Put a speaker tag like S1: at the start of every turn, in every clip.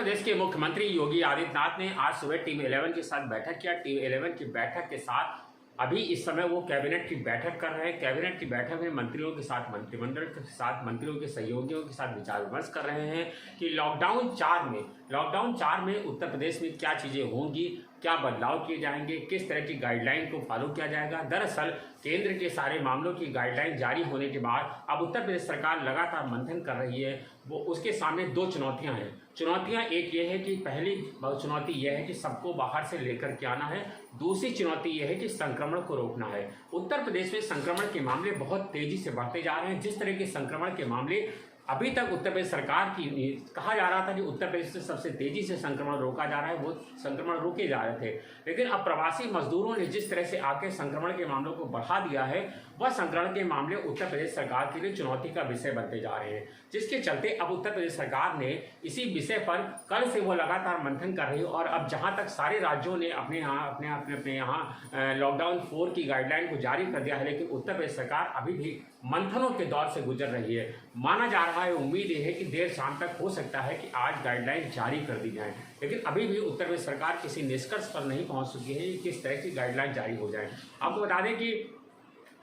S1: प्रदेश के मुख्यमंत्री योगी आदित्यनाथ ने आज सुबह टीम 11 के साथ बैठक किया। टीम 11 की बैठक के साथ अभी इस समय वो कैबिनेट की बैठक कर रहे हैं। कैबिनेट की बैठक में मंत्रियों के साथ, मंत्रिमंडल के साथ, मंत्रियों के सहयोगियों के साथ विचार विमर्श कर रहे हैं कि लॉकडाउन 4 में उत्तर प्रदेश में क्या चीज़ें होंगी, क्या बदलाव किए जाएंगे, किस तरह की गाइडलाइन को फॉलो किया जाएगा। दरअसल केंद्र के सारे मामलों की गाइडलाइन जारी होने के बाद अब उत्तर प्रदेश सरकार लगातार मंथन कर रही है। वो उसके सामने दो चुनौतियां हैं। चुनौतियां एक ये है कि पहली चुनौती यह है कि सबको बाहर से लेकर के आना है। दूसरी चुनौती यह है कि संक्रमण को रोकना है। उत्तर प्रदेश में संक्रमण के मामले बहुत तेजी से बढ़ते जा रहे हैं। जिस तरह के संक्रमण के मामले अभी तक उत्तर प्रदेश सरकार की कहा जा रहा था कि उत्तर प्रदेश से सबसे तेजी से संक्रमण रोका जा रहा है, वो संक्रमण रोके जा रहे थे, लेकिन अब प्रवासी मजदूरों ने जिस तरह से आके संक्रमण के मामलों को बढ़ा दिया है, वह संक्रमण के मामले उत्तर प्रदेश सरकार के लिए चुनौती का विषय बनते जा रहे हैं। जिसके चलते अब उत्तर प्रदेश सरकार ने इसी विषय पर कल से वो लगातार मंथन कर रही है। और अब जहाँ तक सारे राज्यों ने अपने यहाँ लॉकडाउन 4 की गाइडलाइन को जारी कर दिया है, लेकिन उत्तर प्रदेश सरकार अभी भी मंथनों के दौर से गुजर रही है। माना जा रहा है, उम्मीद ये है कि देर शाम तक हो सकता है कि आज गाइडलाइन जारी कर दी जाए, लेकिन अभी भी उत्तर प्रदेश सरकार किसी निष्कर्ष पर नहीं पहुंच चुकी है कि किस तरह की गाइडलाइन जारी हो जाए। आपको बता दें कि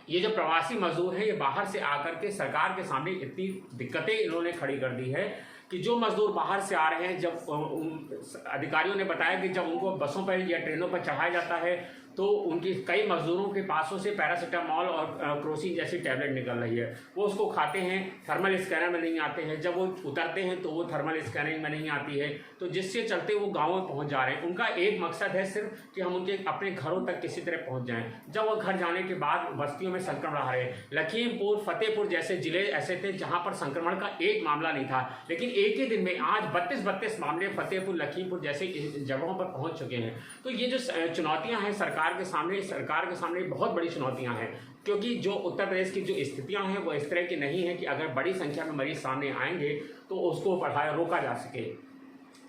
S1: ये जो प्रवासी मजदूर हैं, ये बाहर से आकर के सरकार के सामने इतनी दिक्कतें इन्होंने खड़ी कर दी है कि जो मजदूर बाहर से आ रहे हैं, जब अधिकारियों ने बताया कि जब उनको बसों पर या ट्रेनों पर चढ़ाया जाता है तो उनकी कई मजदूरों के पासों से पैरासीटामोल और क्रोसिन जैसी टैबलेट निकल रही है। वो उसको खाते हैं, थर्मल स्कैनर में नहीं आते हैं। जब वो उतरते हैं तो वो थर्मल स्कैनिंग में नहीं आती है, तो जिससे चलते वो गाँव में पहुँच जा रहे हैं। उनका एक मकसद है सिर्फ कि हम उनके अपने घरों तक किसी तरह पहुँच जाएँ। जब वो घर जाने के बाद बस्तियों में संक्रमण रहा है। लखीमपुर, फतेहपुर जैसे जिले ऐसे थे जहाँ पर संक्रमण का एक मामला नहीं था, लेकिन एक ही दिन में आज 32 मामले फतेहपुर, लखीमपुर जैसे जगहों पर पहुँच चुके हैं। तो ये जो चुनौतियाँ हैं सरकार के सामने बहुत बड़ी चुनौतियां हैं, क्योंकि जो उत्तर प्रदेश की जो स्थितियां हैं वो इस तरह की नहीं है कि अगर बड़ी संख्या में मरीज सामने आएंगे तो उसको रोका जा सके।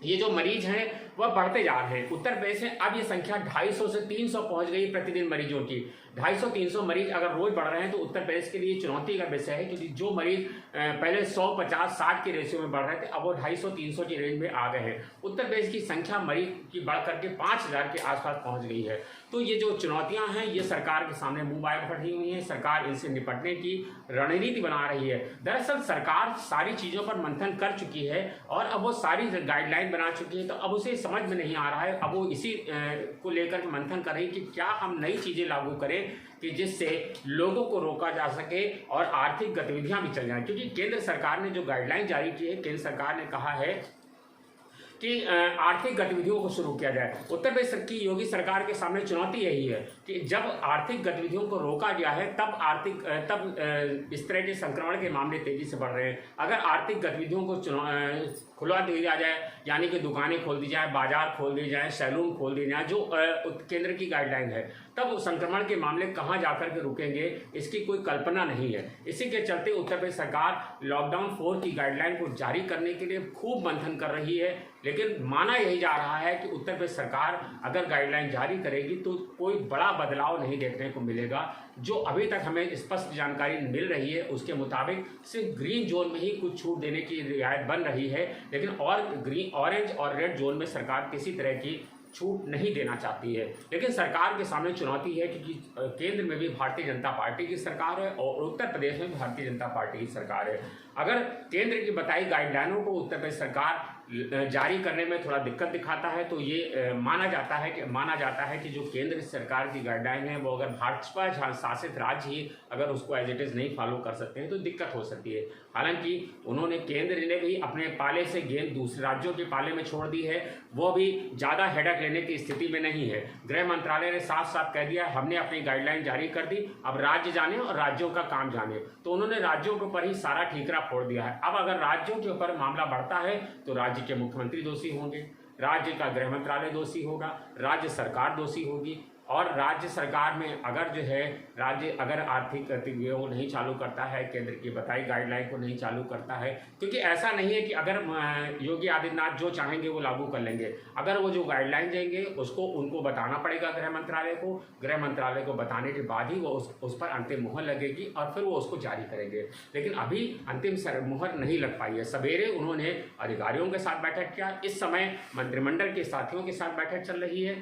S1: ये जो मरीज हैं वह बढ़ते जा रहे हैं। उत्तर प्रदेश में अब ये संख्या 250 से 300 पहुंच गई प्रतिदिन मरीजों की। 250-300 मरीज अगर रोज बढ़ रहे हैं तो उत्तर प्रदेश के लिए चुनौती का विषय है, क्योंकि जो मरीज पहले 100-50-60 के रेशियो में बढ़ रहे थे, अब वो 250-300 की रेंज में आ गए हैं। उत्तर प्रदेश की संख्या मरीज की बढ़ करके 5000 के आसपास पहुंच गई है। तो ये जो चुनौतियां हैं ये सरकार के सामने मुंह बाय खड़ी हुई हैं। सरकार इनसे निपटने की रणनीति बना रही है। दरअसल सरकार सारी चीज़ों पर मंथन कर चुकी है और अब वो सारी गाइडलाइन बना चुकी है, तो अब उसे समझ में नहीं आ रहा है। अब वो इसी को लेकर मंथन कर रही है कि क्या हम नई चीज़ें लागू करें कि जिससे लोगों को रोका जा सके और आर्थिक गतिविधियां भी चल जाएं। क्योंकि केंद्र सरकार ने जो गाइडलाइन जारी की है, केंद्र सरकार ने कहा है कि आर्थिक गतिविधियों को शुरू किया जाए। उत्तर प्रदेश की योगी सरकार के सामने चुनौती यही है कि जब आर्थिक गतिविधियों को रोका गया है तब इस तरह के संक्रमण के मामले तेजी से बढ़ रहे हैं। अगर आर्थिक गतिविधियों को खुला दिया जाए, यानी कि दुकानें खोल दी जाए, बाजार खोल दिए जाए, सैलून खोल दिए जाए, जो केंद्र की गाइडलाइन है, तब संक्रमण के मामले कहाँ जाकर के रुकेंगे इसकी कोई कल्पना नहीं है। इसी के चलते उत्तर प्रदेश सरकार लॉकडाउन 4 की गाइडलाइन को जारी करने के लिए खूब मंथन कर रही है, लेकिन माना यही जा रहा है कि उत्तर प्रदेश सरकार अगर गाइडलाइन जारी करेगी तो कोई बड़ा बदलाव नहीं देखने को मिलेगा। जो अभी तक हमें स्पष्ट जानकारी मिल रही है उसके मुताबिक सिर्फ ग्रीन जोन में ही कुछ छूट देने की रियायत बन रही है, लेकिन और ऑरेंज और रेड जोन में सरकार किसी तरह की छूट नहीं देना चाहती है। लेकिन सरकार के सामने चुनौती है क्योंकि केंद्र में भी भारतीय जनता पार्टी की सरकार है और उत्तर प्रदेश में भारतीय जनता पार्टी की सरकार है। अगर केंद्र की बताई गाइडलाइनों को उत्तर प्रदेश सरकार जारी करने में थोड़ा दिक्कत दिखाता है तो ये माना जाता है कि जो केंद्र सरकार की गाइडलाइन है वो अगर भाजपा शासित राज्य ही अगर उसको एज इट इज़ नहीं फॉलो कर सकते हैं तो दिक्कत हो सकती है। हालांकि उन्होंने केंद्र ने भी अपने पाले से गेंद दूसरे राज्यों के पाले में छोड़ दी है, वो भी ज़्यादा हेडक लेने की स्थिति में नहीं है। गृह मंत्रालय ने साफ साफ कह दिया हमने अपनी गाइडलाइन जारी कर दी, अब राज्य जाने और राज्यों का काम जाने। तो उन्होंने राज्यों के ऊपर ही सारा ठीकरा फोड़ दिया है। अब अगर राज्यों के ऊपर मामला बढ़ता है तो राज्य के मुख्यमंत्री दोषी होंगे, राज्य का गृह मंत्रालय दोषी होगा, राज्य सरकार दोषी होगी और राज्य सरकार में अगर जो है राज्य अगर आर्थिक गतिविधियों को नहीं चालू करता है, केंद्र की बताई गाइडलाइन को नहीं चालू करता है, क्योंकि ऐसा नहीं है कि अगर योगी आदित्यनाथ जो चाहेंगे वो लागू कर लेंगे। अगर वो जो गाइडलाइन देंगे उसको उनको बताना पड़ेगा गृह मंत्रालय को बताने के बाद ही वो उस पर अंतिम मुहर लगेगी और फिर वो उसको जारी करेंगे। लेकिन अभी अंतिम मुहर नहीं लग पाई है। सवेरे उन्होंने अधिकारियों के साथ बैठक किया, इस समय मंत्रिमंडल के साथियों के साथ बैठक चल रही है।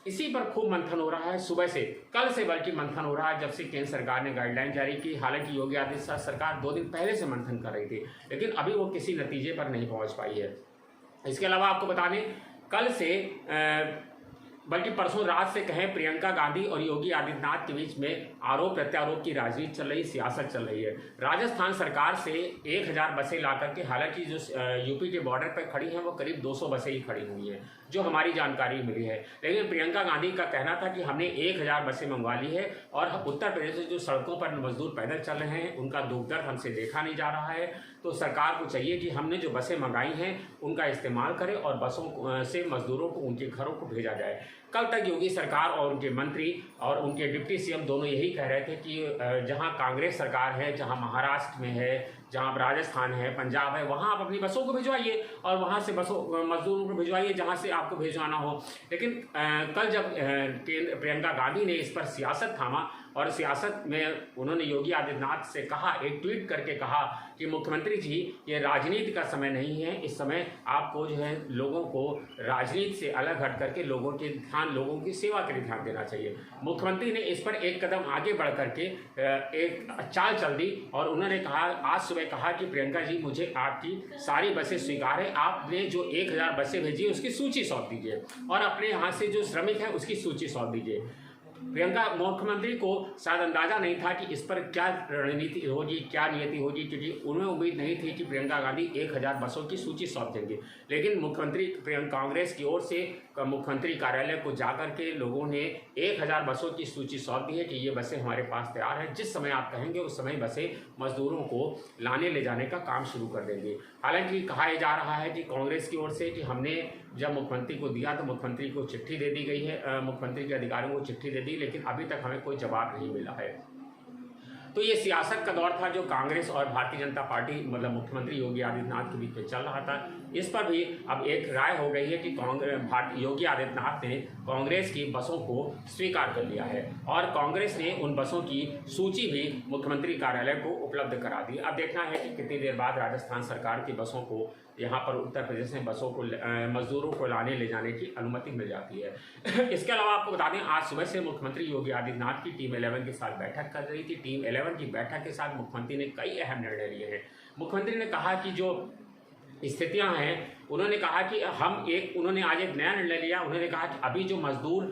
S1: इसी पर खूब मंथन हो रहा है सुबह से, कल से बल्कि मंथन हो रहा है जब से केंद्र सरकार ने गाइडलाइन जारी की। हालांकि योगी आदित्यनाथ सरकार 2 दिन पहले से मंथन कर रही थी, लेकिन अभी वो किसी नतीजे पर नहीं पहुंच पाई है। इसके अलावा आपको बता दें कल से बल्कि परसों रात से कहें प्रियंका गांधी और योगी आदित्यनाथ के बीच में आरोप प्रत्यारोप की राजनीति चल रही, सियासत चल रही है। राजस्थान सरकार से 1000 बसें ला करके, हालांकि जो यूपी के बॉर्डर पर खड़ी हैं वो करीब 200 बसें ही खड़ी हुई हैं जो हमारी जानकारी मिली है। लेकिन प्रियंका गांधी का कहना था कि हमने 1000 बसें मंगवा ली है और उत्तर प्रदेश में जो सड़कों पर मजदूर पैदल चल रहे हैं उनका दुख दर्द हमसे देखा नहीं जा रहा है। तो सरकार को चाहिए कि हमने जो बसें मंगाई हैं उनका इस्तेमाल करें और बसों से मजदूरों को उनके घरों को भेजा जाए। कल तक योगी सरकार और उनके मंत्री और उनके डिप्टी सीएम दोनों यही कह रहे थे कि जहां कांग्रेस सरकार है, जहां महाराष्ट्र में है, जहां राजस्थान है, पंजाब है, वहां आप अपनी बसों को भिजवाइए और वहां से मजदूरों को भिजवाइए जहां से आपको भिजवाना हो। लेकिन कल जब प्रियंका गांधी ने इस पर सियासत थामा और सियासत में उन्होंने योगी आदित्यनाथ से कहा, एक ट्वीट करके कहा कि मुख्यमंत्री जी ये राजनीति का समय नहीं है, इस समय आपको जो है लोगों को राजनीति से अलग हट करके लोगों की सेवा के लिए ध्यान देना चाहिए। मुख्यमंत्री ने इस पर एक कदम आगे बढ़ करके एक चाल चल दी और उन्होंने कहा, आज सुबह कहा कि प्रियंका जी मुझे आपकी सारी बसें स्वीकार है, आपने जो 1000 बसें भेजी उसकी सूची सौंप दीजिए और अपने यहाँ से जो श्रमिक हैं उसकी सूची सौंप दीजिए। प्रियंका मुख्यमंत्री को शायद अंदाजा नहीं था कि इस पर क्या रणनीति होगी, क्या नीति होगी, क्योंकि उन्हें उम्मीद नहीं थी कि प्रियंका गांधी 1000 बसों की सूची सौंप देंगे। लेकिन मुख्यमंत्री कांग्रेस की ओर से मुख्यमंत्री कार्यालय को जाकर के लोगों ने 1000 बसों की सूची सौंप दी है कि ये बसें हमारे पास तैयार हैं, जिस समय आप कहेंगे उस समय बसें मजदूरों को लाने ले जाने का काम शुरू कर देंगे। हालांकि कहा जा रहा है कि कांग्रेस की ओर से कि हमने जब मुख्यमंत्री को दिया तो मुख्यमंत्री को चिट्ठी दे दी गई है, मुख्यमंत्री के अधिकारियों को चिट्ठी दे दी, लेकिन अभी तक हमें कोई जवाब नहीं मिला है। तो ये सियासत का दौर था जो कांग्रेस और भारतीय जनता पार्टी मतलब मुख्यमंत्री योगी आदित्यनाथ के बीच में चल रहा था। इस पर भी अब एक राय हो गई है कि योगी आदित्यनाथ ने कांग्रेस की बसों को स्वीकार कर लिया है और कांग्रेस ने उन बसों की सूची भी मुख्यमंत्री कार्यालय को उपलब्ध करा दी। अब देखना है कि कितनी देर बाद राजस्थान सरकार की बसों को यहाँ पर उत्तर प्रदेश में बसों को मजदूरों को लाने ले जाने की अनुमति मिल जाती है। इसके अलावा आपको बता दें आज सुबह से मुख्यमंत्री योगी आदित्यनाथ की टीम 11 के साथ बैठक कर रही थी। टीम 11 की बैठक के साथ मुख्यमंत्री ने कई अहम निर्णय लिए हैं। मुख्यमंत्री ने कहा कि जो स्थितियां हैं उन्होंने कहा कि उन्होंने आज एक नया निर्णय लिया। उन्होंने कहा कि अभी जो मजदूर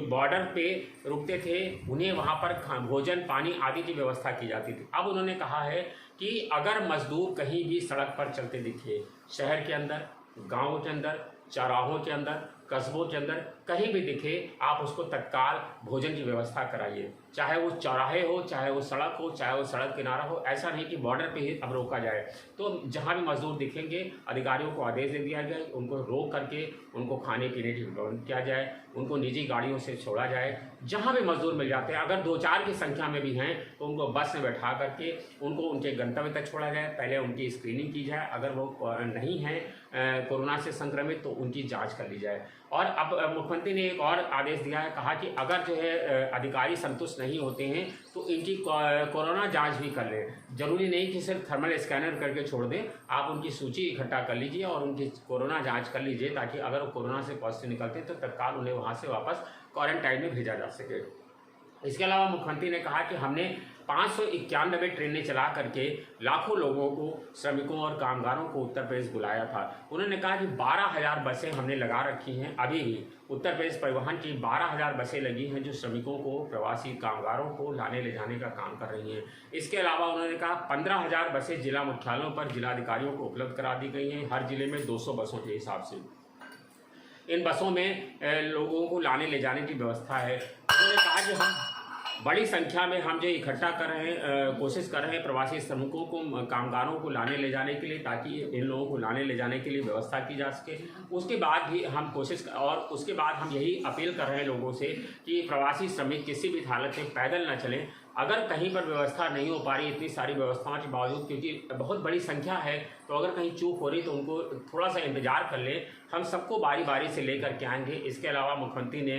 S1: बॉर्डर पे रुकते थे उन्हें वहाँ पर भोजन पानी आदि की व्यवस्था की जाती थी। अब उन्होंने कहा है कि अगर मजदूर कहीं भी सड़क पर चलते दिखे, शहर के अंदर, गाँव के अंदर, चौराहों के अंदर, कस्बों के अंदर कहीं भी दिखे, आप उसको तत्काल भोजन की व्यवस्था कराइए, चाहे वो चौराहे हो, चाहे वो सड़क हो, चाहे वो सड़क किनारा हो। ऐसा नहीं कि बॉर्डर पे ही अब रोका जाए। तो जहाँ भी मजदूर दिखेंगे अधिकारियों को आदेश दे दिया जाए, उनको रोक करके उनको खाने पीने की प्रबंध किया जाए, उनको निजी गाड़ियों से छोड़ा जाए। जहाँ भी मजदूर मिल जाते हैं, अगर 2-4 की संख्या में भी हैं तो उनको बस में बैठा करके उनको उनके गंतव्य तक छोड़ा जाए। पहले उनकी स्क्रीनिंग की जाए, अगर वो नहीं है कोरोना से संक्रमित तो उनकी जाँच कर ली जाए। और अब मुख्यमंत्री ने एक और आदेश दिया है, कहा कि अगर जो है अधिकारी संतुष्ट नहीं होते हैं तो इनकी कोरोना जांच भी कर लें। जरूरी नहीं कि सिर्फ थर्मल स्कैनर करके छोड़ दें, आप उनकी सूची इकट्ठा कर लीजिए और उनकी कोरोना जांच कर लीजिए, ताकि अगर वो कोरोना से पॉजिटिव निकलते हैं तो तत्काल उन्हें वहाँ से वापस क्वारंटाइन में भेजा जा सके। इसके अलावा मुख्यमंत्री ने कहा कि हमने 591 ट्रेनें चला करके लाखों लोगों को, श्रमिकों और कामगारों को उत्तर प्रदेश बुलाया था। उन्होंने कहा कि 12,000 बसें हमने लगा रखी हैं। अभी भी उत्तर प्रदेश परिवहन की 12,000 बसें लगी हैं जो श्रमिकों को, प्रवासी कामगारों को लाने ले जाने का काम कर रही हैं। इसके अलावा उन्होंने कहा 15,000 बसें जिला मुख्यालयों पर जिलाधिकारियों को उपलब्ध करा दी गई हैं, हर जिले में 200 बसों के हिसाब से। इन बसों में लोगों को लाने ले जाने की व्यवस्था है। उन्होंने कहा कि बड़ी संख्या में हम जो इकट्ठा कर रहे हैं, कोशिश कर रहे हैं प्रवासी श्रमिकों को, कामगारों को लाने ले जाने के लिए, ताकि इन लोगों को लाने ले जाने के लिए व्यवस्था की जा सके। उसके बाद भी हम और उसके बाद हम यही अपील कर रहे हैं लोगों से कि प्रवासी श्रमिक किसी भी हालत में पैदल न चलें। अगर कहीं पर व्यवस्था नहीं हो पा रही इतनी सारी व्यवस्थाओं के बावजूद, क्योंकि बहुत बड़ी संख्या है, तो अगर कहीं चूक हो रही तो उनको थोड़ा सा इंतजार कर लें। हम सबको बारी बारी से लेकर के आएंगे। इसके अलावा मुख्यमंत्री ने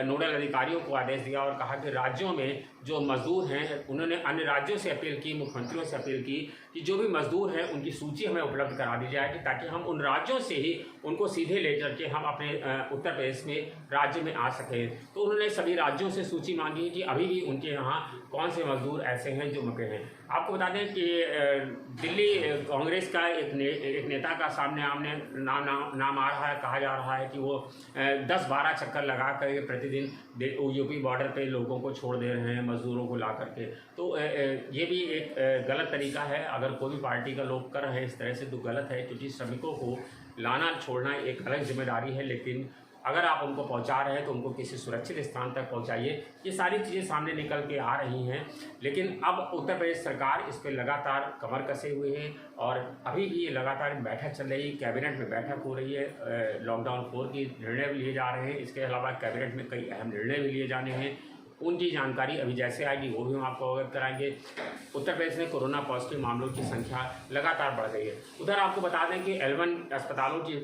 S1: नोडल अधिकारियों को आदेश दिया और कहा कि राज्यों में जो मजदूर हैं, उन्होंने अन्य राज्यों से अपील की, मुख्यमंत्रियों से अपील की कि जो भी मजदूर हैं उनकी सूची हमें उपलब्ध करा दी जाए, ताकि हम उन राज्यों से ही उनको सीधे ले करके हम अपने उत्तर प्रदेश में राज्य में आ सकें। तो उन्होंने सभी राज्यों से सूची मांगी है कि अभी भी उनके यहाँ कौन से मजदूर ऐसे हैं जो मुके हैं। आपको बता दें कि दिल्ली कांग्रेस का एक नेता का सामने आमने नाम आ रहा है, कहा जा रहा है कि वो 10-12 चक्कर लगा कर प्रतिदिन यूपी बॉर्डर पे लोगों को छोड़ दे रहे हैं, मजदूरों को ला करके। तो ये भी एक गलत तरीका है। अगर कोई भी पार्टी का लोग कर रहे हैं इस तरह से तो गलत है, क्योंकि श्रमिकों को लाना छोड़ना एक अलग जिम्मेदारी है, लेकिन अगर आप उनको पहुंचा रहे हैं तो उनको किसी सुरक्षित स्थान तक पहुंचाइए। ये सारी चीज़ें सामने निकल के आ रही हैं, लेकिन अब उत्तर प्रदेश सरकार इस पर लगातार कमर कसे हुए है और अभी भी ये लगातार बैठक चल रही है। कैबिनेट में बैठक हो रही है, लॉकडाउन 4 की निर्णय भी लिए जा रहे हैं। इसके अलावा कैबिनेट में कई अहम निर्णय भी लिए जाने हैं, उनकी जानकारी अभी जैसे आएगी वो भी हम आपको अवगत कराएंगे। उत्तर प्रदेश में कोरोना पॉजिटिव मामलों की संख्या लगातार बढ़ गई है। उधर आपको बता दें कि L1 अस्पतालों की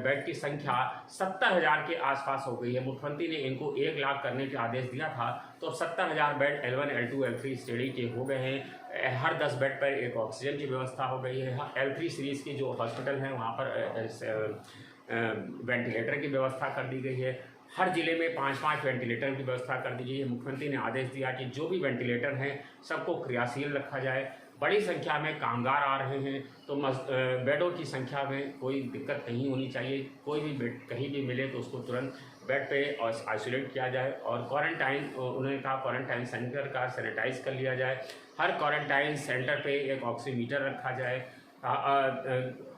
S1: बेड की संख्या 70,000 के आसपास हो गई है। मुख्यमंत्री ने इनको 1 लाख करने के आदेश दिया था, तो अब 70,000 बेड L1, L2, L3 श्रेणी के हो गए हैं। हर 10 बेड पर एक ऑक्सीजन की व्यवस्था हो गई है। L3 सीरीज़ के जो हॉस्पिटल हैं वहाँ पर वेंटिलेटर की व्यवस्था कर दी गई है। हर जिले में 5-5 वेंटिलेटर की व्यवस्था कर दी गई है। मुख्यमंत्री ने आदेश दिया कि जो भी वेंटिलेटर हैं सबको क्रियाशील रखा जाए। बड़ी संख्या में कामगार आ रहे हैं, तो बेडों की संख्या में कोई दिक्कत नहीं होनी चाहिए। कोई भी बेड कहीं भी मिले तो उसको तुरंत बेड पे और आइसोलेट किया जाए। और क्वारंटाइन, उन्होंने कहा क्वारंटाइन सेंटर का सैनिटाइज कर लिया जाए। हर क्वारंटाइन सेंटर पे एक ऑक्सीमीटर रखा जाए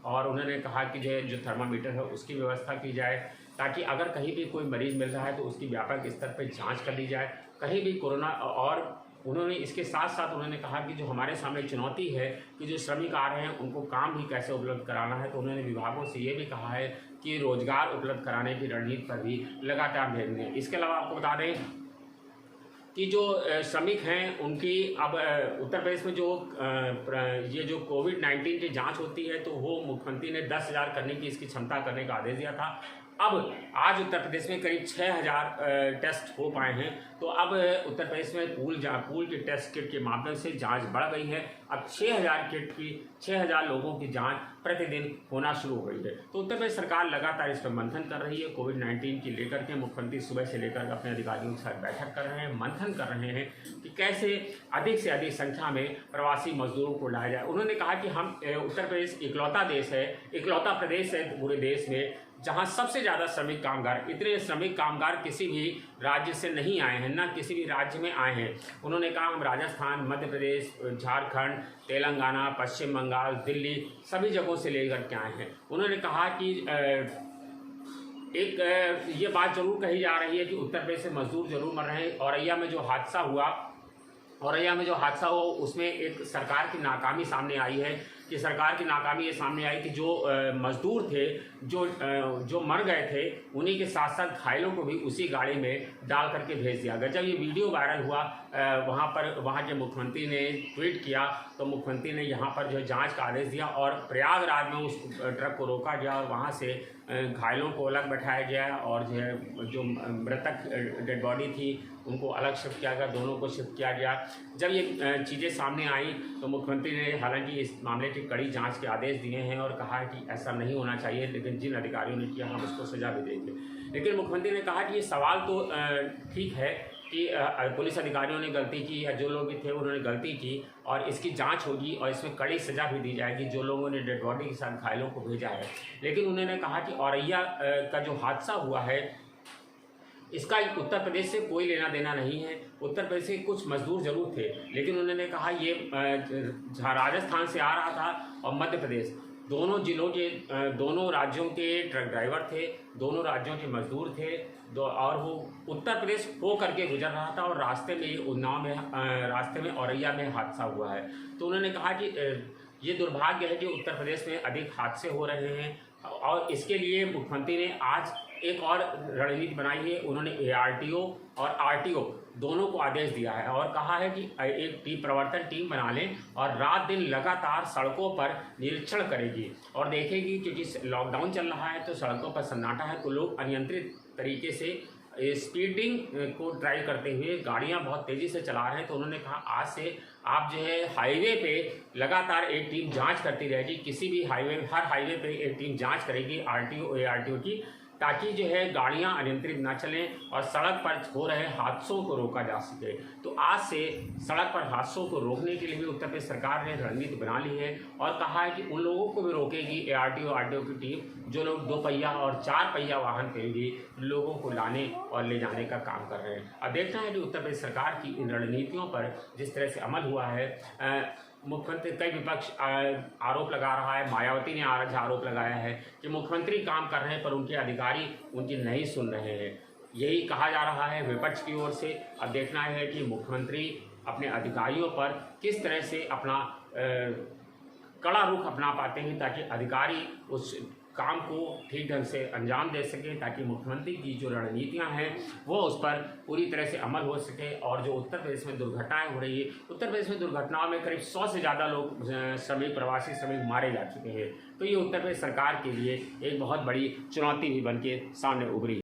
S1: और उन्होंने कहा कि जो थर्मामीटर है उसकी व्यवस्था की जाए, ताकि अगर कहीं भी कोई मरीज़ मिल रहा है तो उसकी व्यापक स्तर पर जांच कर ली जाए कहीं भी कोरोना। और उन्होंने इसके साथ साथ उन्होंने कहा कि जो हमारे सामने चुनौती है कि जो श्रमिक आ रहे हैं उनको काम भी कैसे उपलब्ध कराना है, तो उन्होंने विभागों से ये भी कहा है कि रोजगार उपलब्ध कराने की रणनीति पर भी लगातार ध्यान दें। इसके अलावा आपको बता दें कि जो श्रमिक हैं उनकी अब उत्तर प्रदेश में जो ये जो कोविड-19 की जांच होती है, तो वो मुख्यमंत्री ने 10,000 करने की इसकी क्षमता करने का आदेश दिया था। अब आज उत्तर प्रदेश में करीब 6,000 टेस्ट हो पाए हैं। तो अब उत्तर प्रदेश में पूल के टेस्ट किट के माध्यम से जांच बढ़ गई है। अब 6,000 लोगों की जांच प्रतिदिन होना शुरू हो गई है। तो उत्तर प्रदेश सरकार लगातार इस पर मंथन कर रही है। कोविड-19 की लेकर के मुख्यमंत्री सुबह से लेकर अपने अधिकारियों के साथ बैठक कर रहे हैं, मंथन कर रहे हैं कि कैसे अधिक से अधिक संख्या में प्रवासी मजदूरों को लाया जाए। उन्होंने कहा कि हम उत्तर प्रदेश इकलौता प्रदेश है पूरे देश में जहां सबसे ज़्यादा श्रमिक कामगार, इतने श्रमिक कामगार किसी भी राज्य से नहीं आए हैं, ना किसी भी राज्य में आए हैं। उन्होंने कहा हम राजस्थान, मध्य प्रदेश, झारखंड, तेलंगाना, पश्चिम बंगाल, दिल्ली सभी जगहों से लेकर के आए हैं। उन्होंने कहा कि ये बात जरूर कही जा रही है कि उत्तर प्रदेश से मजदूर जरूर मर रहे हैं। औरैया में जो हादसा हुआ उसमें एक सरकार की नाकामी सामने आई है कि सरकार की नाकामी ये सामने आई कि जो मजदूर थे जो मर गए थे उन्हीं के साथ साथ घायलों को भी उसी गाड़ी में डाल करके भेज दिया गया। जब ये वीडियो वायरल हुआ वहाँ के मुख्यमंत्री ने ट्वीट किया, तो मुख्यमंत्री ने यहाँ पर जो जांच का आदेश दिया और प्रयागराज में उस ट्रक को रोका गया और वहाँ से घायलों को अलग बैठाया गया और जो मृतक डेड बॉडी थी उनको अलग शिफ्ट किया गया, दोनों को शिफ्ट किया गया। जब ये चीज़ें सामने आई तो मुख्यमंत्री ने हालांकि इस मामले की कड़ी जांच के आदेश दिए हैं और कहा है कि ऐसा नहीं होना चाहिए, लेकिन जिन अधिकारियों ने किया हम उसको सजा भी देंगे। लेकिन मुख्यमंत्री ने कहा कि ये सवाल तो ठीक है कि पुलिस अधिकारियों ने गलती की या जो लोग भी थे उन्होंने गलती की और इसकी जांच होगी और इसमें कड़ी सज़ा भी दी जाएगी जो लोगों ने डेड बॉडी के साथ घायलों को भेजा है। लेकिन उन्होंने कहा कि औरैया का जो हादसा हुआ है इसका उत्तर प्रदेश से कोई लेना देना नहीं है। उत्तर प्रदेश से कुछ मजदूर जरूर थे, लेकिन उन्होंने कहा ये राजस्थान से आ रहा था और मध्य प्रदेश। दोनों जिलों के दोनों राज्यों के ट्रक ड्राइवर थे, दोनों राज्यों के मजदूर थे, और वो उत्तर प्रदेश हो करके गुजर रहा था और रास्ते में ये उन्नाव में रास्ते में औरैया में हादसा हुआ है। तो उन्होंने कहा कि ये दुर्भाग्य है कि उत्तर प्रदेश में अधिक हादसे हो रहे हैं, और इसके लिए मुख्यमंत्री ने आज एक और रणनीति बनाई है। उन्होंने ARTO और RTO दोनों को आदेश दिया है और कहा है कि एक प्रवर्तन टीम बना लें और रात दिन लगातार सड़कों पर निरीक्षण करेगी और देखेगी, क्योंकि लॉकडाउन चल रहा है तो सड़कों पर सन्नाटा है, तो लोग अनियंत्रित तरीके से स्पीडिंग को ड्राइव करते हुए गाड़ियां बहुत तेज़ी से चला रहे हैं। तो उन्होंने कहा आज से आप जो है हाईवे पे लगातार एक टीम जांच करती रहेगी, किसी भी हाईवे, हर हाईवे पे एक टीम जांच करेगी RTO ARTO की, ताकि जो है गाड़ियां अनियंत्रित ना चलें और सड़क पर हो रहे हादसों को रोका जा सके। तो आज से सड़क पर हादसों को रोकने के लिए भी उत्तर प्रदेश सरकार ने रणनीति बना ली है और कहा है कि उन लोगों को भी रोकेगी ARTO RTO की टीम जो लोग 2 पहिया और 4 पहिया वाहन पे भी लोगों को लाने और ले जाने का काम कर रहे हैं। अब देखना है कि उत्तर प्रदेश सरकार की इन रणनीतियों पर जिस तरह से अमल हुआ है। मुख्यमंत्री, कई विपक्ष आरोप लगा रहा है, मायावती ने आज आरोप लगाया है कि मुख्यमंत्री काम कर रहे हैं पर उनके अधिकारी उनकी नहीं सुन रहे हैं, यही कहा जा रहा है विपक्ष की ओर से। अब देखना है कि मुख्यमंत्री अपने अधिकारियों पर किस तरह से अपना कड़ा रुख अपना पाते हैं ताकि अधिकारी उस काम को ठीक ढंग से अंजाम दे सकें, ताकि मुख्यमंत्री की जो रणनीतियां हैं वो उस पर पूरी तरह से अमल हो सके। और जो उत्तर प्रदेश में दुर्घटनाएं हो रही है, उत्तर प्रदेश में दुर्घटनाओं में करीब 100 से ज़्यादा लोग श्रमिक, प्रवासी श्रमिक मारे जा चुके हैं। तो ये उत्तर प्रदेश सरकार के लिए एक बहुत बड़ी चुनौती भी बन के सामने उभरी।